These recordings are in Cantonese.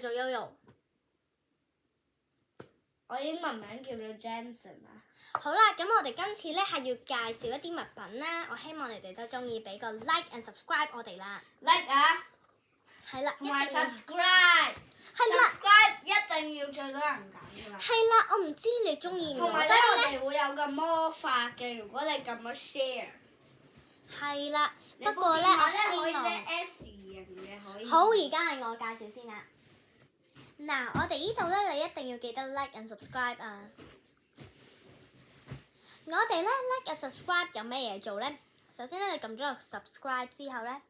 繼續 Yoyo。我英文名叫做 Jensen 啊。好啦，咁我哋今次咧係要介紹一啲物品啦，我希望你哋都中意俾個 like and subscribe 我哋啦。 like 啊，係啦，同埋一定要 subscribe。係啦 subscribe 一定要最多人揀㗎啦。係啦，我唔知你中意唔中意同埋咧，我哋會有個魔法嘅，如果你撳咗 share。係啦，你不過咧可以我希咧望 S 型嘅可以。好，而家係我介紹先啦。嗱，我哋呢度咧，你一定要記得 like and subscribe 啊！我哋咧 like and subscribe 有咩嘢做咧？首先咧，你撳咗個 subscribe 之後咧，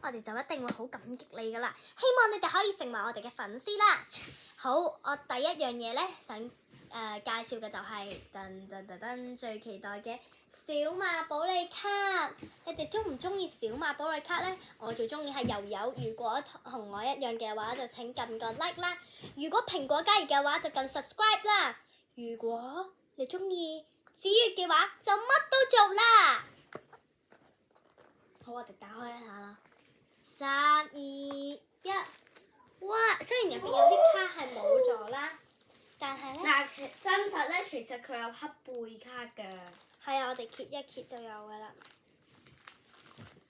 我哋就一定會好感激你噶啦。希望你哋可以成為我哋嘅粉絲啦。好，我第一樣嘢咧想介紹嘅就係噔噔噔噔最期待嘅小馬寶莉卡。你哋中唔中意小馬寶莉卡咧？我最中意係油油。如果同我一樣嘅話，就請撳個 like 啦。如果蘋果加熱嘅話，就撳 subscribe 啦。如果你中意紫月嘅話，就乜都做啦。好，我哋打開一下啦。3、2、1，哇！雖然入邊有啲卡係冇咗啦，但係咧，嗱，真實咧，其實佢有黑背卡㗎。係啊，我哋揭一揭就有㗎啦，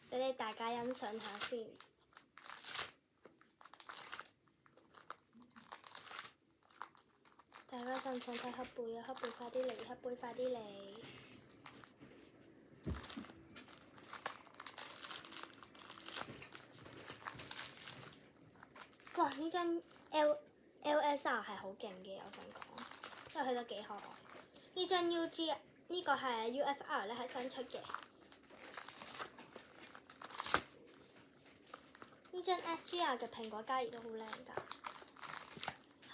俾你大家欣賞下先。大家想唔想睇黑背啊？黑背快啲嚟，黑背快啲嚟！哇！呢張 LSR 係好勁嘅，我想講，因為佢都幾可愛。呢張 UG 呢個係 UFR 咧，係新出嘅。呢張 SGR 嘅蘋果加熱都好靚㗎。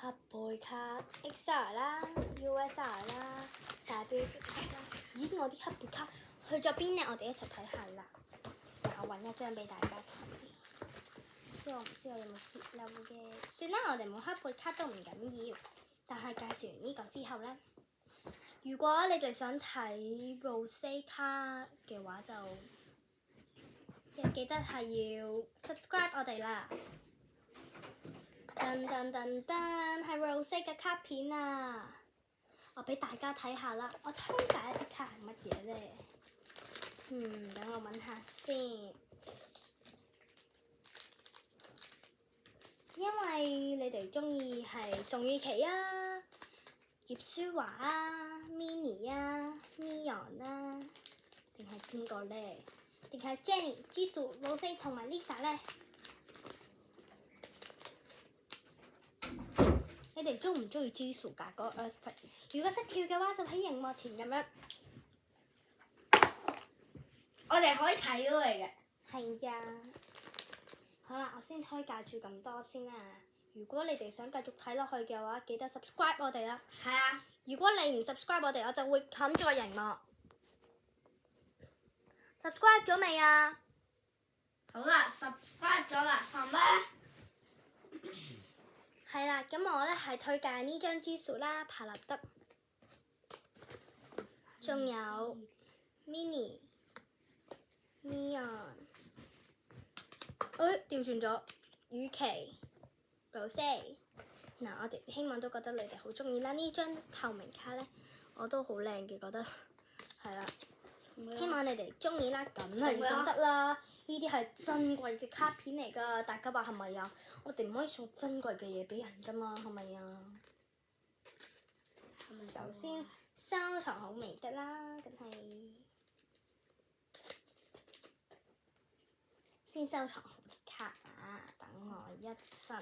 黑背卡 XR 啦 ，USR 啦，大標卡啦。咦！我啲黑背卡去咗邊呢？我哋一齊睇下啦。我揾一張俾大家睇。因為我唔知我有冇揭漏嘅，算啦，我哋冇黑背卡都唔緊要。但係介紹完呢個之後呢，如果你哋想睇 Rose 卡嘅話，就記得係要 subscribe 我哋啦。噔噔噔噔，係 Rose 嘅卡片啊！我俾大家睇下啦。我推介一啲卡係乜嘢咧？等我揾下先。因為你哋中意係宋雨琦啊、葉舒華啊、Minnie 啊、Mion 啊，定係邊個咧？定係 Jenny、Jisoo、Rose 同埋 Lisa 咧？你哋中唔中意 Jisoo 㗎？嗰個 Earthquake， 如果識跳嘅話，就喺熒幕前咁樣。我哋可以睇到你嘅。係呀。好啦，我先推介住咁多先啦。如果你哋想繼續睇落去嘅話，記得 subscribe 我哋啦。係啊。如果你唔 subscribe 我哋，我就會冚住個熒幕。subscribe 咗未啊？好啦 ，subscribe 咗啦，係咪？係啦，咁我咧係推介呢張 Jisoo 啦，帕納德，仲有 Minnie、Mion。調轉咗，雨琦、Rose。嗱，我哋希望都覺得你哋好中意啦。呢張透明卡咧，我都好靚嘅，覺得係啦。希望你哋中意啦，梗係唔送得啦。呢啲係珍貴嘅卡片嚟㗎，大家話係咪啊？我哋唔可以送珍貴嘅嘢俾人㗎嘛，係咪啊？首先收藏好未得啦，梗係先收藏好啲卡啊！等我一陣。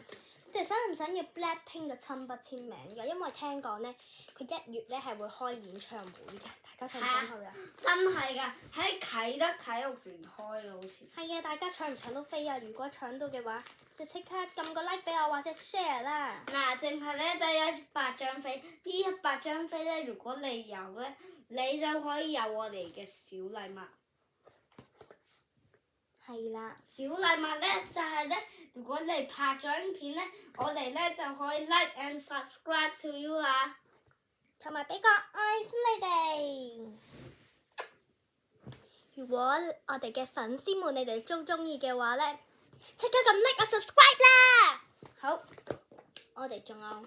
你哋想唔想要 Blackpink 嘅親筆簽名㗎？因為聽講咧，佢1月咧係會開演唱會嘅，大家想唔想去啊？真係㗎，喺啟德體育園開嘅好似。係啊，大家搶唔搶到飛啊？如果搶到嘅話，就即刻撳個 like 俾我或者 share 啦。嗱，淨係咧得100張飛，呢100張飛咧，如果你有咧，你就可以有我哋嘅小禮物。係啦，小禮物咧就係咧，如果你拍咗影片咧，我哋咧就可以 like and subscribe to you 啦，同埋俾個愛心你哋。如果我哋嘅粉絲們你哋中意嘅話咧，即刻撳 like 啊 subscribe 啦！好，我哋仲有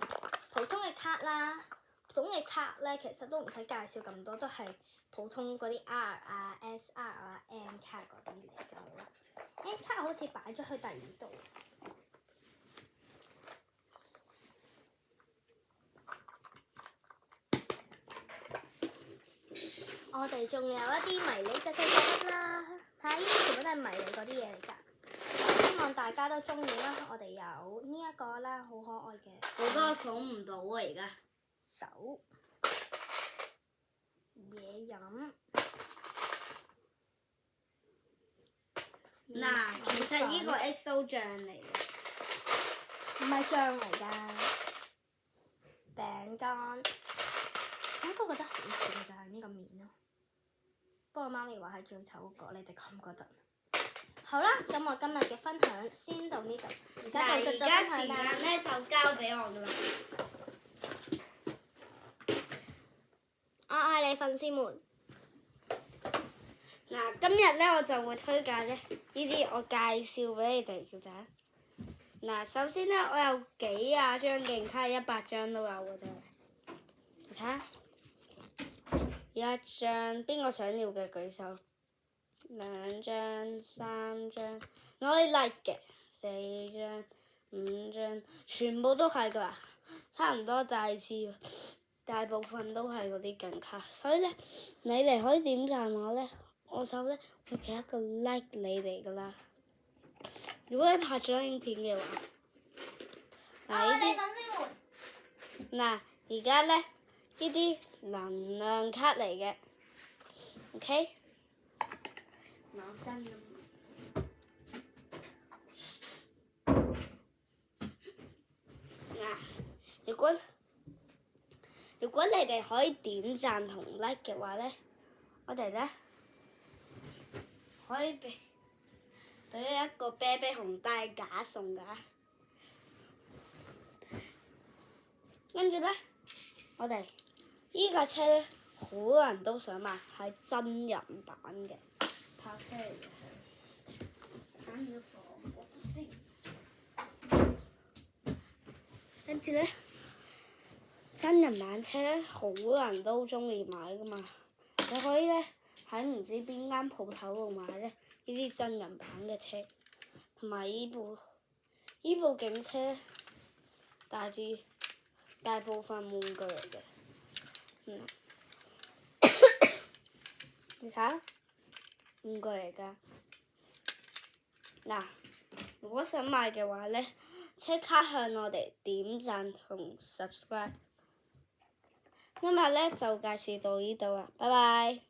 普通嘅卡啦，普通嘅卡咧其實都唔使介紹咁多，都係普通嗰啲 R 啊、SR 啊、N 卡嗰啲嚟㗎。N 卡好似擺咗去第二度。我哋仲有一啲迷你嘅細細粒啦，睇下呢啲全部都係迷你嗰啲嘢嚟㗎。希望大家都中意啦。我哋有呢一個啦，好可愛嘅。好多數唔到啊！而家手嘢飲。嗱，其實呢個 XO 醬嚟嘅，唔係醬嚟㗎，餅乾。我都覺得好笑就係呢個面咯。不過媽咪話係最醜嗰個，你哋覺唔覺得？好啦，咁我今日嘅分享先到呢度。而家時間咧就交俾我㗎啦。我愛你粉絲們。嗱，今日咧我就會推介咧呢啲我介紹俾你哋嘅咋。嗱，首先咧我有幾廿張勁卡，100張都有嘅啫。你睇下，有一張邊個想要嘅舉手？2張、3張，我可以 like 嘅，4張、5張，全部都係㗎啦，差唔多大部分都係嗰啲勁卡，所以咧你哋可以點讚我咧，我就咧會俾一個 like 你哋㗎啦。如果你拍咗影片嘅話，嗱而家咧呢啲能量卡嚟嘅 ，OK。攞新嘅。嗱，如果你哋可以點讚同 like 嘅話咧，我哋咧可以俾一個啤啤熊帶架送㗎。跟住咧，我哋依架車咧，好多人都想買，係真人版嘅跑車嚟嘅。閂咗防火先。跟住咧，真人版車咧，好多人都中意買㗎嘛。你可以咧喺唔知邊間鋪頭度買咧呢啲真人版嘅車，同埋呢部警車咧，大部分玩具嚟嘅。你睇下，玩具嚟㗎。嗱，如果想買嘅話咧，即刻向我哋點讚同 subscribe。今日咧就介紹到呢度啦，拜拜。